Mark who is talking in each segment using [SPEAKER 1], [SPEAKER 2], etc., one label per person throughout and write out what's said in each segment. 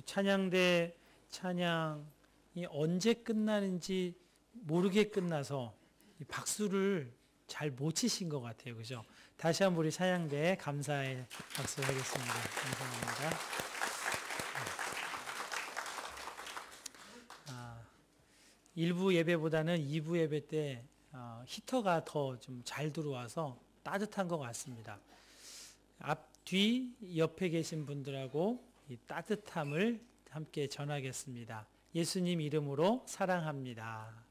[SPEAKER 1] 찬양대 찬양이 언제 끝나는지 모르게 끝나서 박수를 잘 못 치신 것 같아요. 그죠? 다시 한번 우리 찬양대에 감사의 박수를 하겠습니다. 감사합니다. 일부 예배보다는 2부 예배 때 히터가 더 좀 잘 들어와서 따뜻한 것 같습니다. 앞, 뒤, 옆에 계신 분들하고 이 따뜻함을 함께 전하겠습니다. 예수님 이름으로 사랑합니다.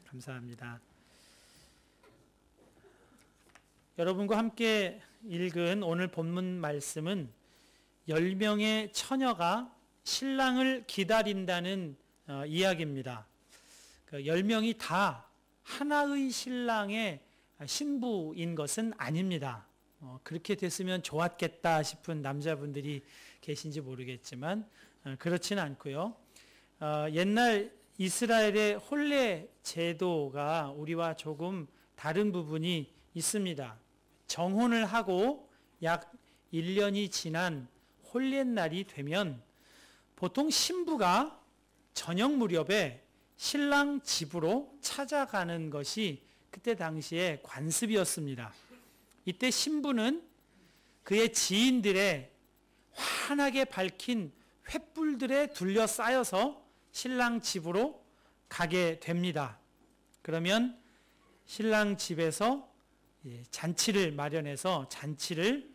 [SPEAKER 1] 감사합니다. 여러분과 함께 읽은 오늘 본문 말씀은 10명의 처녀가 신랑을 기다린다는 이야기입니다. 10명이 다 하나의 신랑의 신부인 것은 아닙니다. 그렇게 됐으면 좋았겠다 싶은 남자분들이 계신지 모르겠지만 그렇지는 않고요. 옛날 이스라엘의 혼례 제도가 우리와 조금 다른 부분이 있습니다. 정혼을 하고 약 1년이 지난 혼례날이 되면 보통 신부가 저녁 무렵에 신랑 집으로 찾아가는 것이 그때 당시에 관습이었습니다. 이때 신부는 그의 지인들의 환하게 밝힌 횃불들에 둘러싸여서 신랑 집으로 가게 됩니다. 그러면 신랑 집에서 잔치를 마련해서 잔치를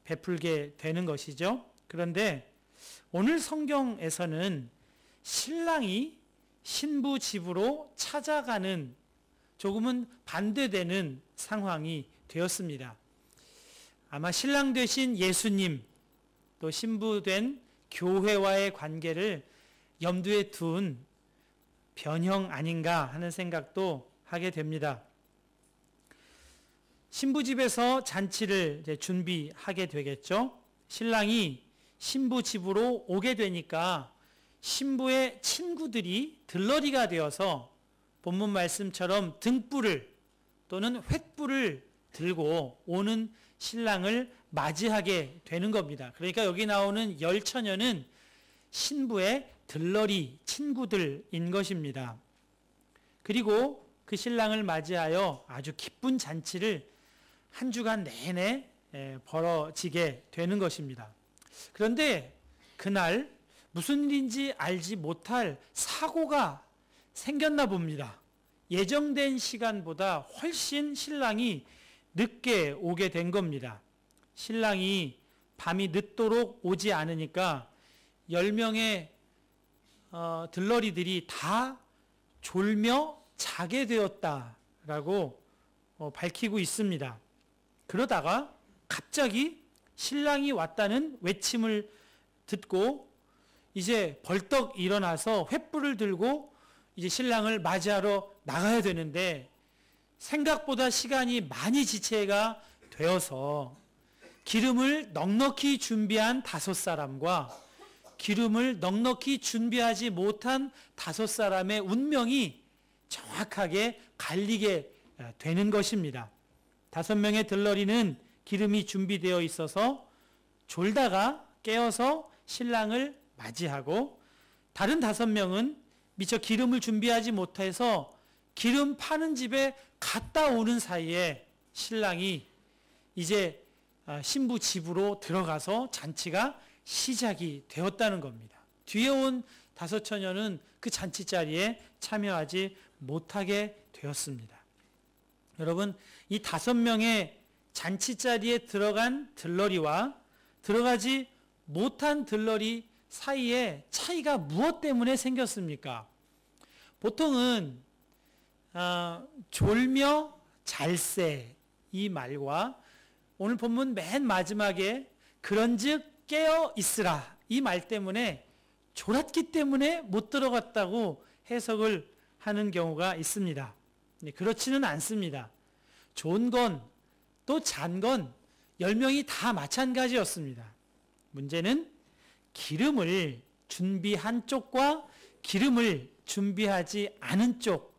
[SPEAKER 1] 베풀게 되는 것이죠. 그런데 오늘 성경에서는 신랑이 신부 집으로 찾아가는 조금은 반대되는 상황이 되었습니다. 아마 신랑 되신 예수님 또 신부 된 교회와의 관계를 염두에 둔 변형 아닌가 하는 생각도 하게 됩니다. 신부 집에서 잔치를 준비하게 되겠죠. 신랑이 신부 집으로 오게 되니까 신부의 친구들이 들러리가 되어서 본문 말씀처럼 등불을 또는 횃불을 들고 오는 신랑을 맞이하게 되는 겁니다. 그러니까 여기 나오는 10처녀는 신부의 들러리 친구들인 것입니다. 그리고 그 신랑을 맞이하여 아주 기쁜 잔치를 한 주간 내내 벌어지게 되는 것입니다. 그런데 그날 무슨 일인지 알지 못할 사고가 생겼나 봅니다. 예정된 시간보다 훨씬 신랑이 늦게 오게 된 겁니다. 신랑이 밤이 늦도록 오지 않으니까 10명의 들러리들이 다 졸며 자게 되었다라고 밝히고 있습니다. 그러다가 갑자기 신랑이 왔다는 외침을 듣고 이제 벌떡 일어나서 횃불을 들고 이제 신랑을 맞이하러 나가야 되는데 생각보다 시간이 많이 지체가 되어서 기름을 넉넉히 준비한 5사람과 기름을 넉넉히 준비하지 못한 5사람의 운명이 정확하게 갈리게 되는 것입니다. 5명의 들러리는 기름이 준비되어 있어서 졸다가 깨어서 신랑을 맞이하고 다른 5명은 미처 기름을 준비하지 못해서 기름 파는 집에 갔다 오는 사이에 신랑이 이제 신부 집으로 들어가서 잔치가 시작이 되었다는 겁니다. 뒤에 온 5처녀는 그 잔치 자리에 참여하지 못하게 되었습니다. 여러분, 이 5명의 잔치 자리에 들어간 들러리와 들어가지 못한 들러리 사이에 차이가 무엇 때문에 생겼습니까? 보통은 졸며 잘세 이 말과 오늘 본문 맨 마지막에 그런즉 깨어 있으라 이 말 때문에 졸았기 때문에 못 들어갔다고 해석을 하는 경우가 있습니다. 그렇지는 않습니다. 좋은 건 또 잔 건 10명이 다 마찬가지였습니다. 문제는 기름을 준비한 쪽과 기름을 준비하지 않은 쪽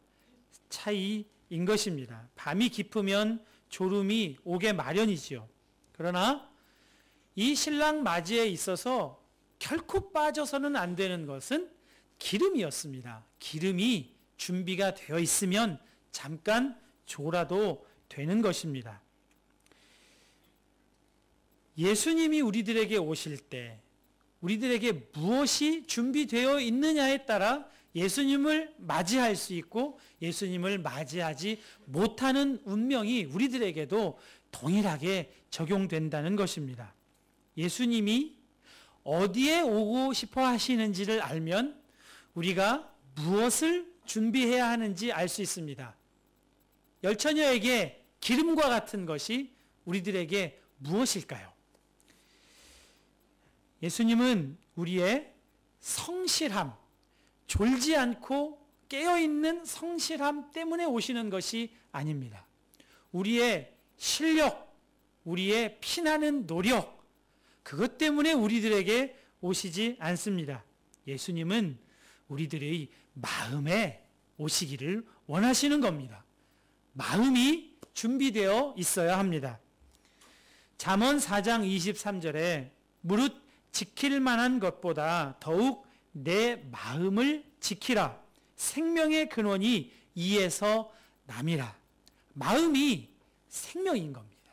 [SPEAKER 1] 차이인 것입니다. 밤이 깊으면 졸음이 오게 마련이지요. 그러나 이 신랑 맞이에 있어서 결코 빠져서는 안 되는 것은 기름이었습니다. 기름이 준비가 되어 있으면 잠깐 졸아도 되는 것입니다. 예수님이 우리들에게 오실 때 우리들에게 무엇이 준비되어 있느냐에 따라 예수님을 맞이할 수 있고 예수님을 맞이하지 못하는 운명이 우리들에게도 동일하게 적용된다는 것입니다. 예수님이 어디에 오고 싶어 하시는지를 알면 우리가 무엇을 준비해야 하는지 알 수 있습니다. 열처녀에게 기름과 같은 것이 우리들에게 무엇일까요? 예수님은 우리의 성실함, 졸지 않고 깨어있는 성실함 때문에 오시는 것이 아닙니다. 우리의 실력, 우리의 피나는 노력, 그것 때문에 우리들에게 오시지 않습니다. 예수님은 우리들의 마음에 오시기를 원하시는 겁니다. 마음이 준비되어 있어야 합니다. 잠언 4장 23절에 무릇 지킬 만한 것보다 더욱 내 마음을 지키라. 생명의 근원이 이에서 남이라. 마음이 생명인 겁니다.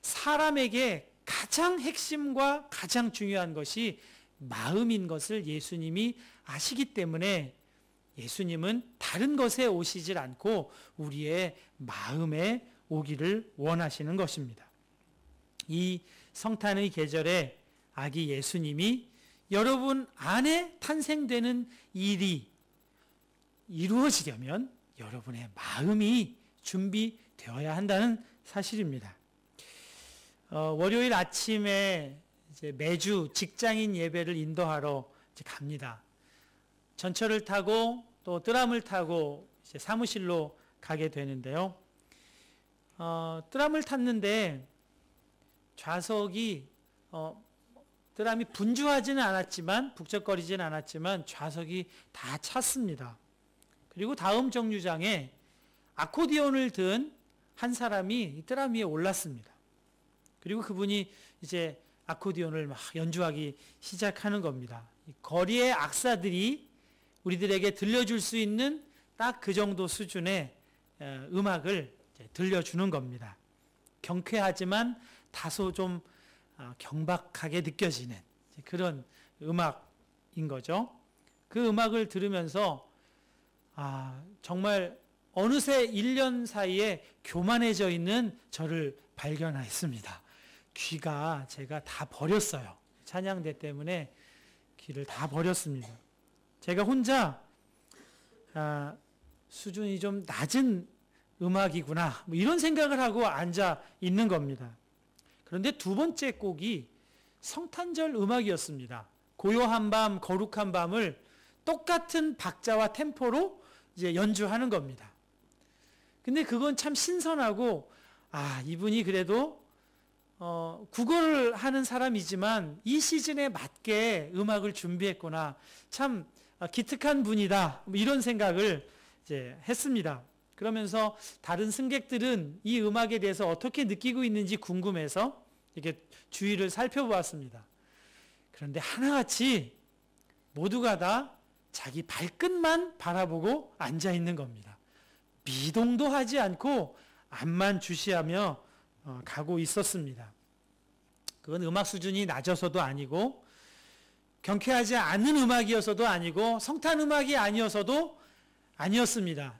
[SPEAKER 1] 사람에게 가장 핵심과 가장 중요한 것이 마음인 것을 예수님이 아시기 때문에 예수님은 다른 것에 오시질 않고 우리의 마음에 오기를 원하시는 것입니다. 이 성탄의 계절에 아기 예수님이 여러분 안에 탄생되는 일이 이루어지려면 여러분의 마음이 준비되어야 한다는 사실입니다. 월요일 아침에 이제 매주 직장인 예배를 인도하러 이제 갑니다. 전철을 타고 또 트람을 타고 이제 사무실로 가게 되는데요. 트람을 탔는데 좌석이 트람이 분주하지는 않았지만 북적거리지는 않았지만 좌석이 다 찼습니다. 그리고 다음 정류장에 아코디언을 든 한 사람이 이 트람 위에 올랐습니다. 그리고 그분이 이제 아코디언을 막 연주하기 시작하는 겁니다. 거리의 악사들이 우리들에게 들려줄 수 있는 딱 그 정도 수준의 음악을 들려주는 겁니다. 경쾌하지만 다소 좀 경박하게 느껴지는 그런 음악인 거죠. 그 음악을 들으면서 정말 어느새 1년 사이에 교만해져 있는 저를 발견했습니다. 귀가 제가 다 버렸어요. 찬양대 때문에 귀를 다 버렸습니다. 제가 혼자 수준이 좀 낮은 음악이구나 뭐 이런 생각을 하고 앉아 있는 겁니다. 그런데 두 번째 곡이 성탄절 음악이었습니다. 고요한 밤, 거룩한 밤을 똑같은 박자와 템포로 이제 연주하는 겁니다. 근데 그건 참 신선하고 이분이 그래도 국어를 하는 사람이지만 이 시즌에 맞게 음악을 준비했구나. 참 기특한 분이다. 뭐 이런 생각을 이제 했습니다. 그러면서 다른 승객들은 이 음악에 대해서 어떻게 느끼고 있는지 궁금해서 이렇게 주위를 살펴보았습니다. 그런데 하나같이 모두가 다 자기 발끝만 바라보고 앉아 있는 겁니다. 미동도 하지 않고 앞만 주시하며 가고 있었습니다. 그건 음악 수준이 낮아서도 아니고 경쾌하지 않은 음악이어서도 아니고 성탄 음악이 아니어서도 아니었습니다.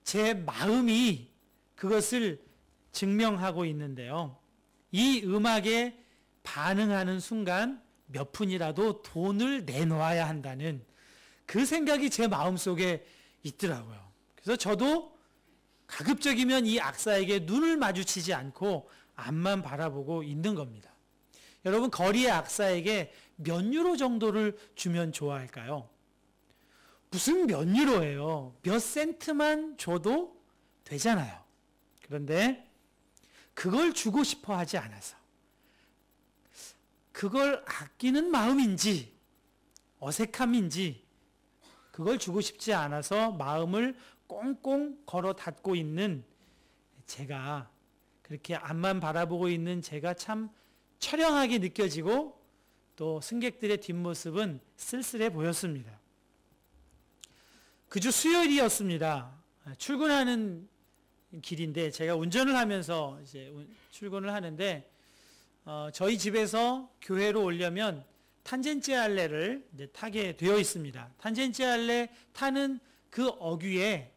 [SPEAKER 1] 제 마음이 그것을 증명하고 있는데요. 이 음악에 반응하는 순간 몇 푼이라도 돈을 내놓아야 한다는 그 생각이 제 마음속에 있더라고요. 그래서 저도 가급적이면 이 악사에게 눈을 마주치지 않고 앞만 바라보고 있는 겁니다. 여러분, 거리의 악사에게 몇 유로 정도를 주면 좋아할까요? 무슨 몇 유로예요? 몇 센트만 줘도 되잖아요. 그런데 그걸 주고 싶어 하지 않아서 그걸 아끼는 마음인지 어색함인지 그걸 주고 싶지 않아서 마음을 꽁꽁 걸어 닫고 있는 제가 그렇게 앞만 바라보고 있는 제가 참 처량하게 느껴지고 또 승객들의 뒷모습은 쓸쓸해 보였습니다. 그 주 수요일이었습니다. 출근하는 길인데 제가 운전을 하면서 이제 출근을 하는데 저희 집에서 교회로 오려면 탄젠지알레를 이제 타게 되어 있습니다. 탄젠지알레 타는 그 어귀에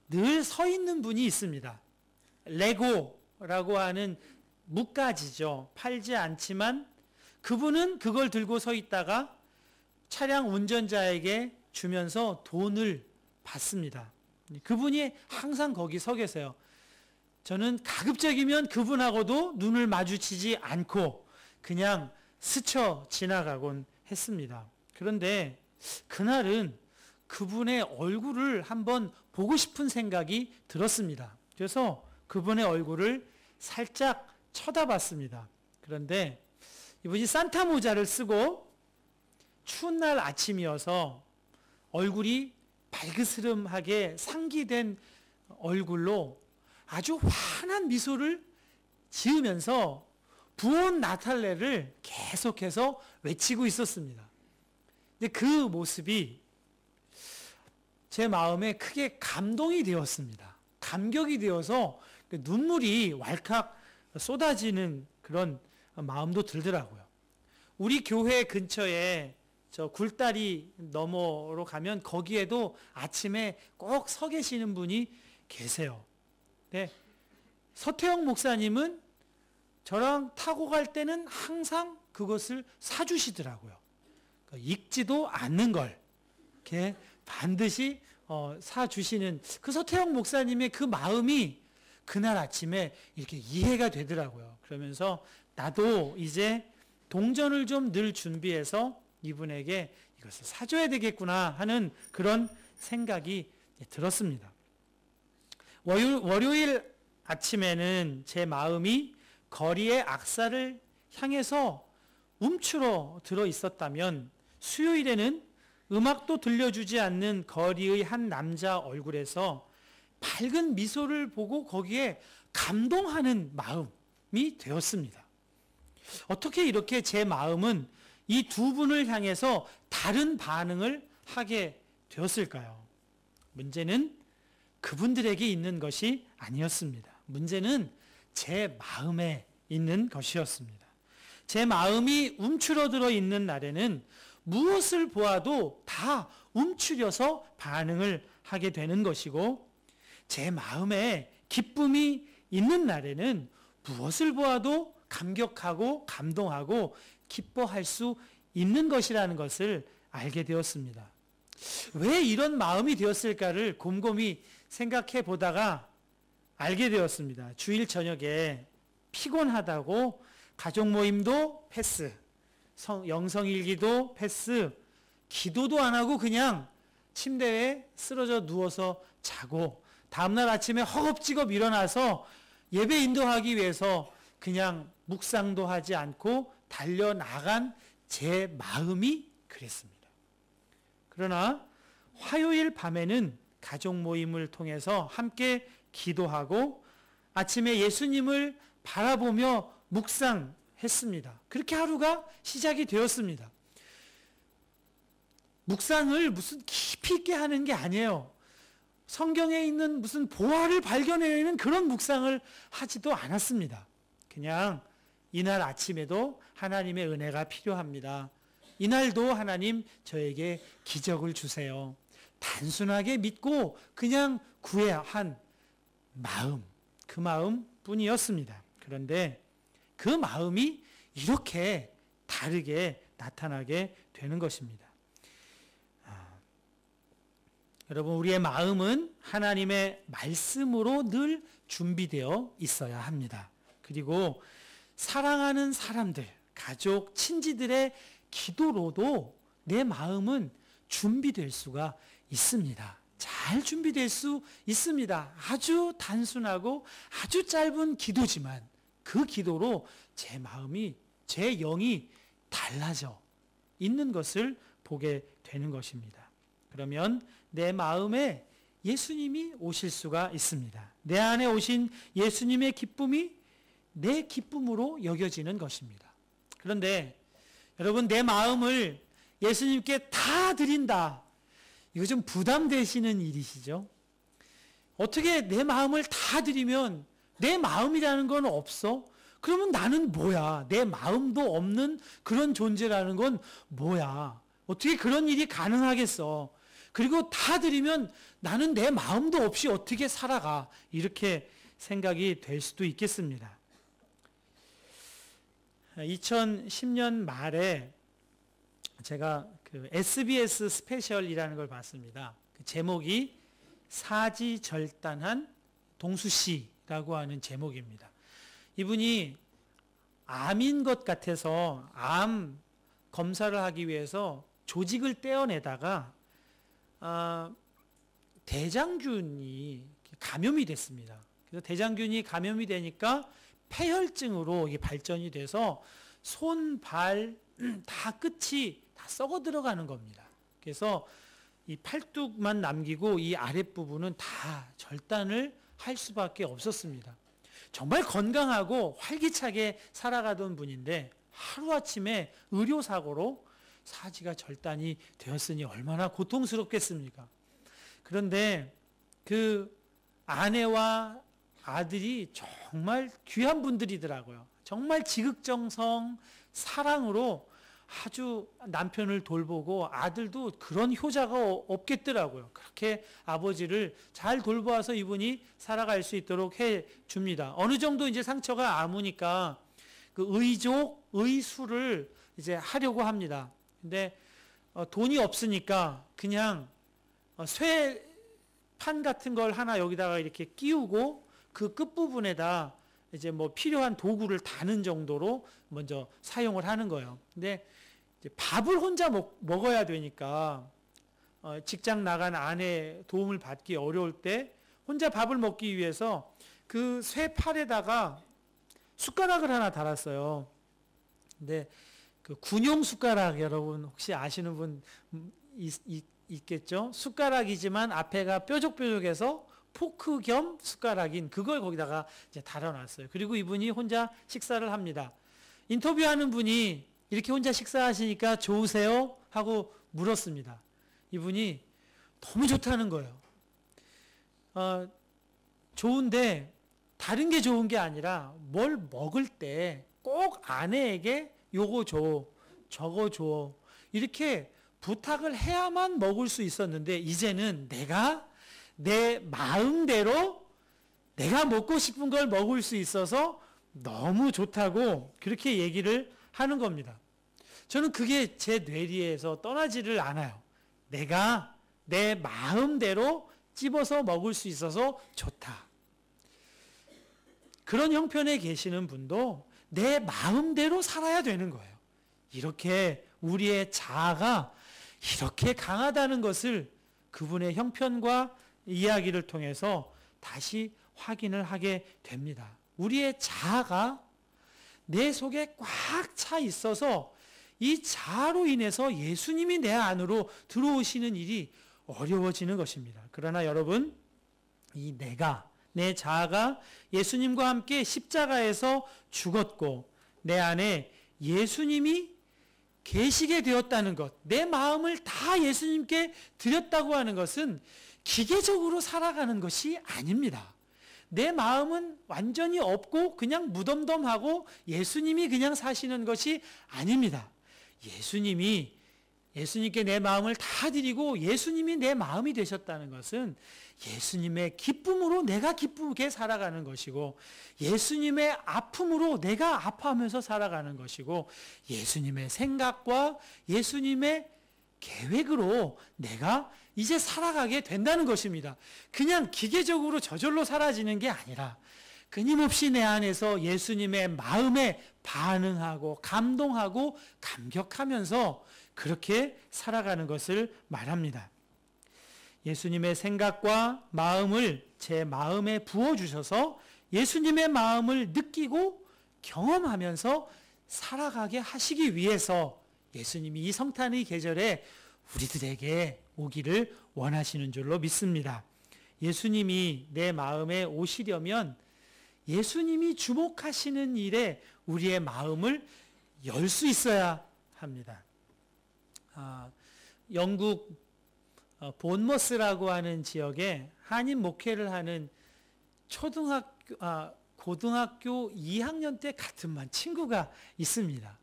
[SPEAKER 1] 늘 서 있는 분이 있습니다. 레고라고 하는 뭇가지죠. 팔지 않지만 그분은 그걸 들고 서 있다가 차량 운전자에게 주면서 돈을 받습니다. 그분이 항상 거기 서 계세요. 저는 가급적이면 그분하고도 눈을 마주치지 않고 그냥 스쳐 지나가곤 했습니다. 그런데 그날은 그분의 얼굴을 한번 보고 싶은 생각이 들었습니다. 그래서 그분의 얼굴을 살짝 쳐다봤습니다. 그런데 이분이 산타 모자를 쓰고 추운 날 아침이어서 얼굴이 발그스름하게 상기된 얼굴로 아주 환한 미소를 지으면서 부온 나탈레를 계속해서 외치고 있었습니다. 근데 그 모습이 제 마음에 크게 감동이 되었습니다. 감격이 되어서 눈물이 왈칵 쏟아지는 그런 마음도 들더라고요. 우리 교회 근처에 저 굴다리 너머로 가면 거기에도 아침에 꼭 서 계시는 분이 계세요. 네. 서태영 목사님은 저랑 타고 갈 때는 항상 그것을 사주시더라고요. 읽지도 않는 걸 이렇게 반드시 사주시는 그 서태영 목사님의 그 마음이 그날 아침에 이렇게 이해가 되더라고요. 그러면서 나도 이제 동전을 좀 늘 준비해서 이분에게 이것을 사줘야 되겠구나 하는 그런 생각이 들었습니다. 월요일 아침에는 제 마음이 거리의 악사를 향해서 움츠러 들어 있었다면 수요일에는 음악도 들려주지 않는 거리의 한 남자 얼굴에서 밝은 미소를 보고 거기에 감동하는 마음이 되었습니다. 어떻게 이렇게 제 마음은 이 두 분을 향해서 다른 반응을 하게 되었을까요? 문제는 그분들에게 있는 것이 아니었습니다. 문제는 제 마음에 있는 것이었습니다. 제 마음이 움츠러들어 있는 날에는 무엇을 보아도 다 움츠려서 반응을 하게 되는 것이고, 제 마음에 기쁨이 있는 날에는 무엇을 보아도 감격하고 감동하고 기뻐할 수 있는 것이라는 것을 알게 되었습니다. 왜 이런 마음이 되었을까를 곰곰이 생각해 보다가 알게 되었습니다. 주일 저녁에 피곤하다고 가족 모임도 패스, 영성일기도 패스, 기도도 안 하고 그냥 침대에 쓰러져 누워서 자고 다음날 아침에 허겁지겁 일어나서 예배 인도하기 위해서 그냥 묵상도 하지 않고 달려나간 제 마음이 그랬습니다. 그러나 화요일 밤에는 가족 모임을 통해서 함께 기도하고 아침에 예수님을 바라보며 묵상했습니다. 그렇게 하루가 시작이 되었습니다. 묵상을 무슨 깊이 있게 하는 게 아니에요. 성경에 있는 무슨 보화를 발견해내는 그런 묵상을 하지도 않았습니다. 그냥 이날 아침에도 하나님의 은혜가 필요합니다. 이날도 하나님 저에게 기적을 주세요. 단순하게 믿고 그냥 구해야 한 마음, 그 마음뿐이었습니다. 그런데 그 마음이 이렇게 다르게 나타나게 되는 것입니다. 여러분, 우리의 마음은 하나님의 말씀으로 늘 준비되어 있어야 합니다. 그리고 사랑하는 사람들, 가족, 친지들의 기도로도 내 마음은 준비될 수가 있습니다. 잘 준비될 수 있습니다. 아주 단순하고 아주 짧은 기도지만 그 기도로 제 마음이, 제 영이 달라져 있는 것을 보게 되는 것입니다. 그러면 내 마음에 예수님이 오실 수가 있습니다. 내 안에 오신 예수님의 기쁨이 내 기쁨으로 여겨지는 것입니다. 그런데 여러분, 내 마음을 예수님께 다 드린다. 이거 좀 부담되시는 일이시죠? 어떻게 내 마음을 다 드리면 내 마음이라는 건 없어? 그러면 나는 뭐야? 내 마음도 없는 그런 존재라는 건 뭐야? 어떻게 그런 일이 가능하겠어? 그리고 다 드리면 나는 내 마음도 없이 어떻게 살아가? 이렇게 생각이 될 수도 있겠습니다. 2010년 말에 제가 그 SBS 스페셜이라는 걸 봤습니다. 그 제목이 사지절단한 동수씨라고 하는 제목입니다. 이분이 암인 것 같아서 암 검사를 하기 위해서 조직을 떼어내다가 대장균이 감염이 됐습니다. 그래서 대장균이 감염이 되니까 폐혈증으로 이게 발전이 돼서 손, 발 다 끝이 다 썩어 들어가는 겁니다. 그래서 이 팔뚝만 남기고 이 아랫부분은 다 절단을 할 수밖에 없었습니다. 정말 건강하고 활기차게 살아가던 분인데 하루아침에 의료사고로 사지가 절단이 되었으니 얼마나 고통스럽겠습니까? 그런데 그 아내와 아들이 정말 귀한 분들이더라고요. 정말 지극정성, 사랑으로 아주 남편을 돌보고 아들도 그런 효자가 없겠더라고요. 그렇게 아버지를 잘 돌보아서 이분이 살아갈 수 있도록 해 줍니다. 어느 정도 이제 상처가 아무니까 그 의족, 의수를 이제 하려고 합니다. 근데 돈이 없으니까 그냥 쇠판 같은 걸 하나 여기다가 이렇게 끼우고 그 끝부분에다 이제 뭐 필요한 도구를 다는 정도로 먼저 사용을 하는 거예요. 근데 이제 밥을 혼자 먹어야 되니까 직장 나간 아내 도움을 받기 어려울 때 혼자 밥을 먹기 위해서 그 쇠팔에다가 숟가락을 하나 달았어요. 근데 그 군용 숟가락 여러분 혹시 아시는 분 있겠죠? 숟가락이지만 앞에가 뾰족뾰족해서 포크 겸 숟가락인 그걸 거기다가 이제 달아놨어요. 그리고 이분이 혼자 식사를 합니다. 인터뷰하는 분이 이렇게 혼자 식사하시니까 좋으세요? 하고 물었습니다. 이분이 너무 좋다는 거예요. 좋은데 다른 게 좋은 게 아니라 뭘 먹을 때 꼭 아내에게 요거 줘, 저거 줘 이렇게 부탁을 해야만 먹을 수 있었는데 이제는 내가 내 마음대로 내가 먹고 싶은 걸 먹을 수 있어서 너무 좋다고 그렇게 얘기를 하는 겁니다. 저는 그게 제 뇌리에서 떠나지를 않아요. 내가 내 마음대로 찝어서 먹을 수 있어서 좋다. 그런 형편에 계시는 분도 내 마음대로 살아야 되는 거예요. 이렇게 우리의 자아가 이렇게 강하다는 것을 그분의 형편과 이야기를 통해서 다시 확인을 하게 됩니다. 우리의 자아가 내 속에 꽉 차 있어서 이 자아로 인해서 예수님이 내 안으로 들어오시는 일이 어려워지는 것입니다. 그러나 여러분, 이 내 자아가 예수님과 함께 십자가에서 죽었고 내 안에 예수님이 계시게 되었다는 것, 내 마음을 다 예수님께 드렸다고 하는 것은 기계적으로 살아가는 것이 아닙니다. 내 마음은 완전히 없고 그냥 무덤덤하고 예수님이 그냥 사시는 것이 아닙니다. 예수님께 내 마음을 다 드리고 예수님이 내 마음이 되셨다는 것은 예수님의 기쁨으로 내가 기쁘게 살아가는 것이고 예수님의 아픔으로 내가 아파하면서 살아가는 것이고 예수님의 생각과 예수님의 계획으로 내가 이제 살아가게 된다는 것입니다. 그냥 기계적으로 저절로 사라지는 게 아니라 끊임없이 내 안에서 예수님의 마음에 반응하고 감동하고 감격하면서 그렇게 살아가는 것을 말합니다. 예수님의 생각과 마음을 제 마음에 부어주셔서 예수님의 마음을 느끼고 경험하면서 살아가게 하시기 위해서 예수님이 이 성탄의 계절에 우리들에게 오기를 원하시는 줄로 믿습니다. 예수님이 내 마음에 오시려면 예수님이 주목하시는 일에 우리의 마음을 열 수 있어야 합니다. 영국 본머스라고 하는 지역에 한인 목회를 하는 고등학교 2학년 때 같은 반 친구가 있습니다.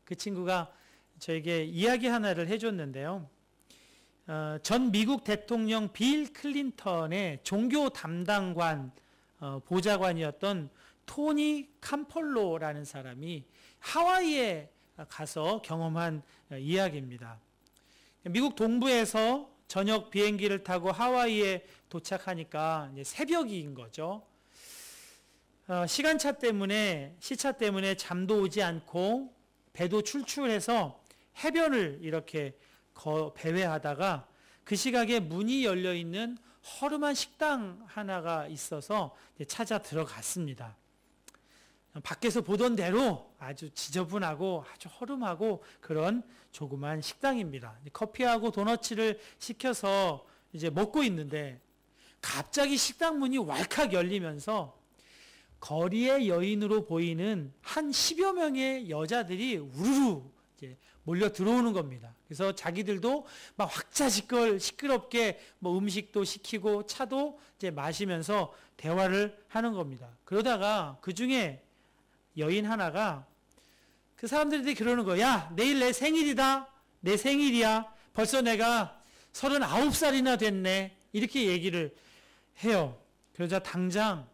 [SPEAKER 1] 그 친구가 저에게 이야기 하나를 해줬는데요. 전 미국 대통령 빌 클린턴의 종교 담당관 보좌관이었던 토니 캄폴로라는 사람이 하와이에 가서 경험한 이야기입니다. 미국 동부에서 저녁 비행기를 타고 하와이에 도착하니까 이제 새벽인 거죠. 시차 때문에 잠도 오지 않고 배도 출출해서 해변을 이렇게 배회하다가 그 시각에 문이 열려 있는 허름한 식당 하나가 있어서 찾아 들어갔습니다. 밖에서 보던 대로 아주 지저분하고 아주 허름하고 그런 조그만 식당입니다. 커피하고 도너츠를 시켜서 이제 먹고 있는데 갑자기 식당 문이 왈칵 열리면서 거리의 여인으로 보이는 한 10여 명의 여자들이 우르르 이제 몰려 들어오는 겁니다. 그래서 자기들도 막 시끄럽게 뭐 음식도 시키고 차도 이제 마시면서 대화를 하는 겁니다. 그러다가 그 중에 여인 하나가 그 사람들한테 그러는 거야. 야, 내일 내 생일이다. 내 생일이야. 벌써 내가 39살이나 됐네. 이렇게 얘기를 해요. 그러자 당장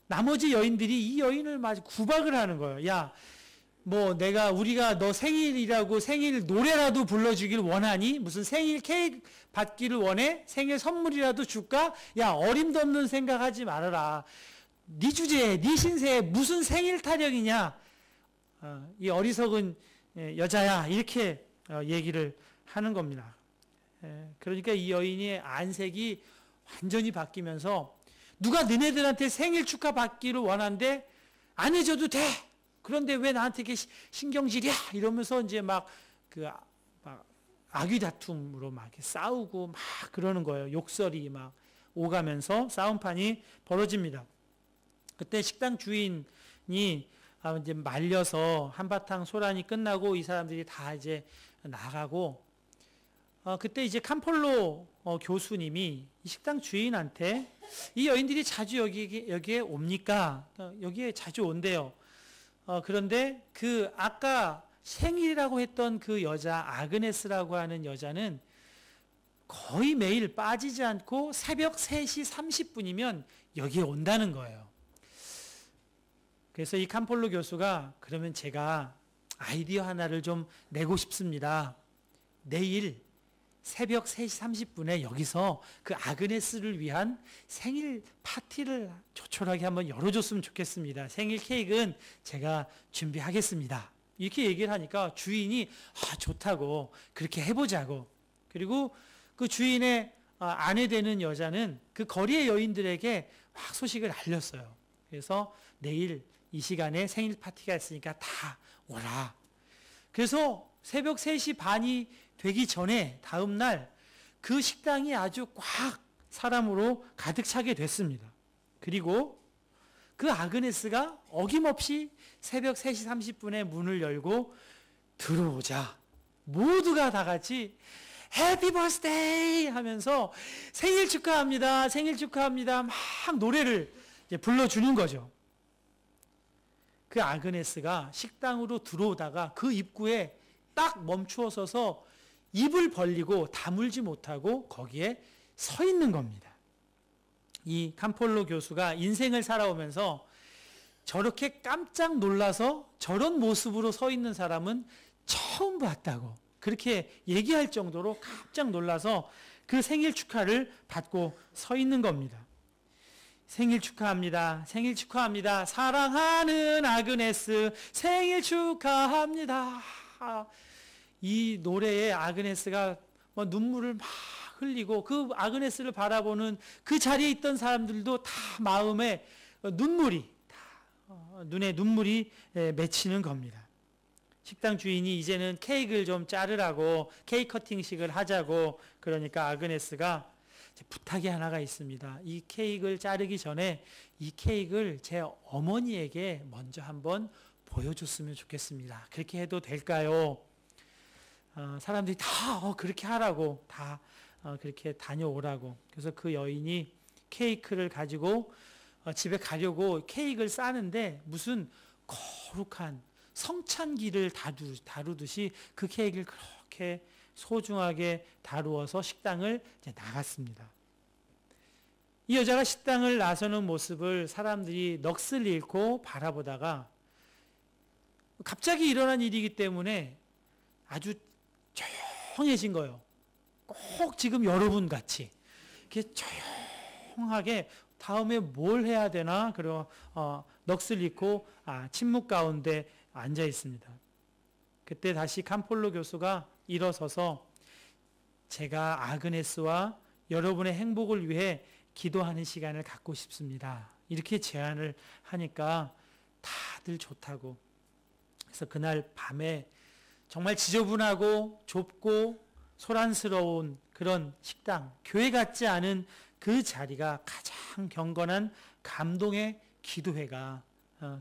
[SPEAKER 1] 나머지 여인들이 이 여인을 마치 구박을 하는 거예요. 야, 뭐 우리가 너 생일이라고 생일 노래라도 불러주길 원하니? 무슨 생일 케이크 받기를 원해? 생일 선물이라도 줄까? 야, 어림도 없는 생각하지 말아라. 네 주제에, 네 신세에 무슨 생일 타령이냐? 이 어리석은 여자야. 이렇게 얘기를 하는 겁니다. 그러니까 이 여인의 안색이 완전히 바뀌면서 누가 너네들한테 생일 축하 받기를 원한대? 안 해줘도 돼. 그런데 왜 나한테 이렇게 신경질이야? 이러면서 이제 막 아귀다툼으로 막 이렇게 싸우고 막 그러는 거예요. 욕설이 막 오가면서 싸움판이 벌어집니다. 그때 식당 주인이 이제 말려서 한바탕 소란이 끝나고 이 사람들이 다 이제 나가고 그때 이제 캄폴로 교수님이 이 식당 주인한테 이 여인들이 자주 여기에 옵니까? 여기에 자주 온대요. 그런데 그 아까 생일이라고 했던 그 여자 아그네스라고 하는 여자는 거의 매일 빠지지 않고 새벽 3시 30분이면 여기에 온다는 거예요. 그래서 이 캄폴로 교수가 그러면 제가 아이디어 하나를 좀 내고 싶습니다. 내일 새벽 3시 30분에 여기서 그 아그네스를 위한 생일 파티를 조촐하게 한번 열어줬으면 좋겠습니다. 생일 케이크는 제가 준비하겠습니다. 이렇게 얘기를 하니까 주인이 좋다고 그렇게 해보자고. 그리고 그 주인의 아내 되는 여자는 그 거리의 여인들에게 막 소식을 알렸어요. 그래서 내일 이 시간에 생일 파티가 있으니까 다 오라. 그래서 새벽 3시 반이 되기 전에 다음 날 그 식당이 아주 꽉 사람으로 가득 차게 됐습니다. 그리고 그 아그네스가 어김없이 새벽 3시 30분에 문을 열고 들어오자 모두가 다 같이 해피 버스데이 하면서 생일 축하합니다. 생일 축하합니다. 막 노래를 이제 불러주는 거죠. 그 아그네스가 식당으로 들어오다가 그 입구에 딱 멈추어 서서 입을 벌리고 다물지 못하고 거기에 서 있는 겁니다. 이 캄폴로 교수가 인생을 살아오면서 저렇게 깜짝 놀라서 저런 모습으로 서 있는 사람은 처음 봤다고 그렇게 얘기할 정도로 깜짝 놀라서 그 생일 축하를 받고 서 있는 겁니다. 생일 축하합니다. 생일 축하합니다. 사랑하는 아그네스 생일 축하합니다. 이 노래에 아그네스가 눈물을 막 흘리고 그 아그네스를 바라보는 그 자리에 있던 사람들도 다 마음에 눈물이 눈에 눈물이 맺히는 겁니다. 식당 주인이 이제는 케이크를 좀 자르라고 케이크 커팅식을 하자고 그러니까 아그네스가 부탁이 하나가 있습니다. 이 케이크를 자르기 전에 이 케이크를 제 어머니에게 먼저 한번 보여줬으면 좋겠습니다. 그렇게 해도 될까요? 사람들이 다 그렇게 하라고, 다 그렇게 다녀오라고. 그래서 그 여인이 케이크를 가지고 집에 가려고 케이크를 싸는데 무슨 거룩한 성찬기를 다루듯이 그 케이크를 그렇게 소중하게 다루어서 식당을 이제 나갔습니다. 이 여자가 식당을 나서는 모습을 사람들이 넋을 잃고 바라보다가 갑자기 일어난 일이기 때문에 아주 조용해진 거예요. 꼭 지금 여러분 같이 이렇게 조용하게 다음에 뭘 해야 되나 그리고 넋을 잃고 침묵 가운데 앉아 있습니다. 그때 다시 캄폴로 교수가 일어서서 제가 아그네스와 여러분의 행복을 위해 기도하는 시간을 갖고 싶습니다. 이렇게 제안을 하니까 다들 좋다고. 그래서 그날 밤에 정말 지저분하고 좁고 소란스러운 그런 식당, 교회 같지 않은 그 자리가 가장 경건한 감동의 기도회가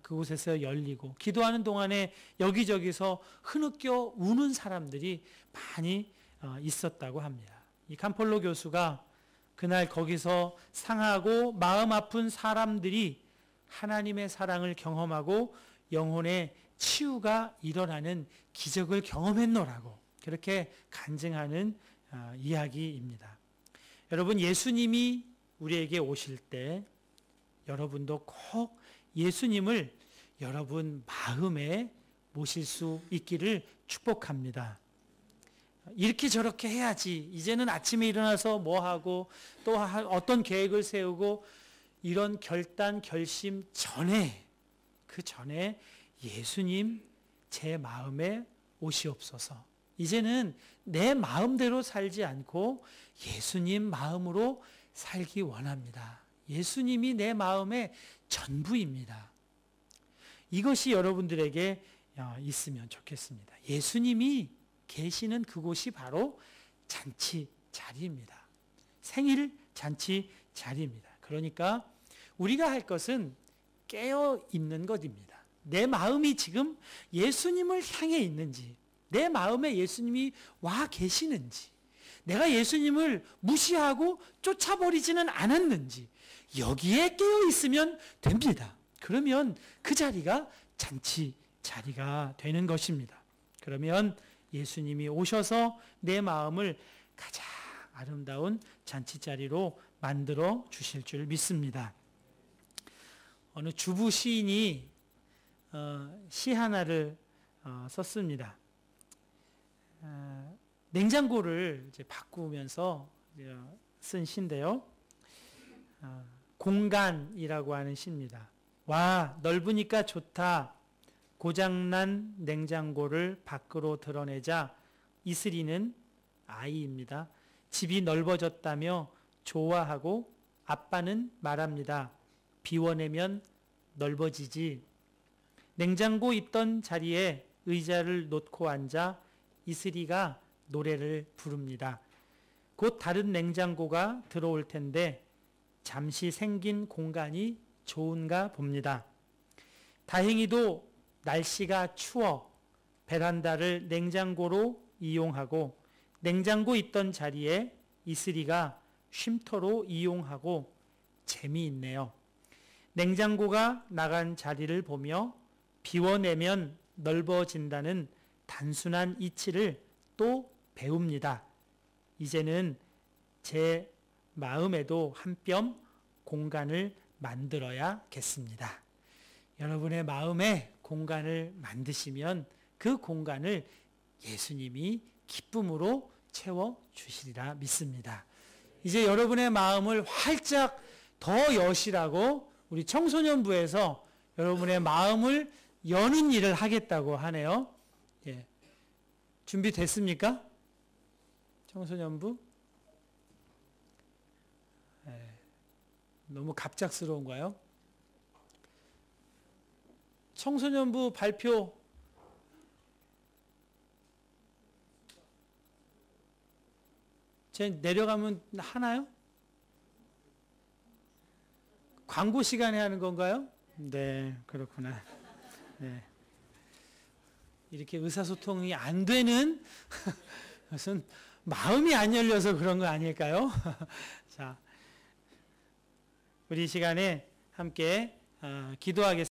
[SPEAKER 1] 그곳에서 열리고 기도하는 동안에 여기저기서 흐느껴 우는 사람들이 많이 있었다고 합니다. 이 캄폴로 교수가 그날 거기서 상하고 마음 아픈 사람들이 하나님의 사랑을 경험하고 영혼의 치유가 일어나는 기적을 경험했노라고 그렇게 간증하는 이야기입니다. 여러분, 예수님이 우리에게 오실 때 여러분도 꼭 예수님을 여러분 마음에 모실 수 있기를 축복합니다. 이렇게 저렇게 해야지. 이제는 아침에 일어나서 뭐 하고 또 어떤 계획을 세우고 이런 결단, 결심 전에 그 전에 예수님 제 마음에 오시옵소서. 이제는 내 마음대로 살지 않고 예수님 마음으로 살기 원합니다. 예수님이 내 마음의 전부입니다. 이것이 여러분들에게 있으면 좋겠습니다. 예수님이 계시는 그곳이 바로 잔치 자리입니다. 생일 잔치 자리입니다. 그러니까 우리가 할 것은 깨어 있는 것입니다. 내 마음이 지금 예수님을 향해 있는지, 내 마음에 예수님이 와 계시는지, 내가 예수님을 무시하고 쫓아버리지는 않았는지 여기에 깨어 있으면 됩니다. 그러면 그 자리가 잔치 자리가 되는 것입니다. 그러면 예수님이 오셔서 내 마음을 가장 아름다운 잔치 자리로 만들어 주실 줄 믿습니다. 어느 주부 시인이 시 하나를 썼습니다. 냉장고를 이제 바꾸면서 쓴 시인데요. 공간이라고 하는 시입니다. 와, 넓으니까 좋다. 고장난 냉장고를 밖으로 드러내자 이슬이는 아이입니다. 집이 넓어졌다며 좋아하고 아빠는 말합니다. 비워내면 넓어지지. 냉장고 있던 자리에 의자를 놓고 앉아 이슬이가 노래를 부릅니다. 곧 다른 냉장고가 들어올 텐데 잠시 생긴 공간이 좋은가 봅니다. 다행히도 날씨가 추워 베란다를 냉장고로 이용하고 냉장고 있던 자리에 이슬이가 쉼터로 이용하고 재미있네요. 냉장고가 나간 자리를 보며 비워내면 넓어진다는 단순한 이치를 또 배웁니다. 이제는 제 마음에도 한 뼘 공간을 만들어야겠습니다. 여러분의 마음에 공간을 만드시면 그 공간을 예수님이 기쁨으로 채워주시리라 믿습니다. 이제 여러분의 마음을 활짝 더 여시라고 우리 청소년부에서 여러분의 마음을 여는 일을 하겠다고 하네요. 예. 준비됐습니까? 청소년부? 예. 너무 갑작스러운가요? 청소년부 발표 제 내려가면 하나요? 광고 시간에 하는 건가요? 네, 그렇구나. 네. 이렇게 의사소통이 안 되는 것은 마음이 안 열려서 그런 거 아닐까요? 자, 우리 이 시간에 함께 기도하겠습니다.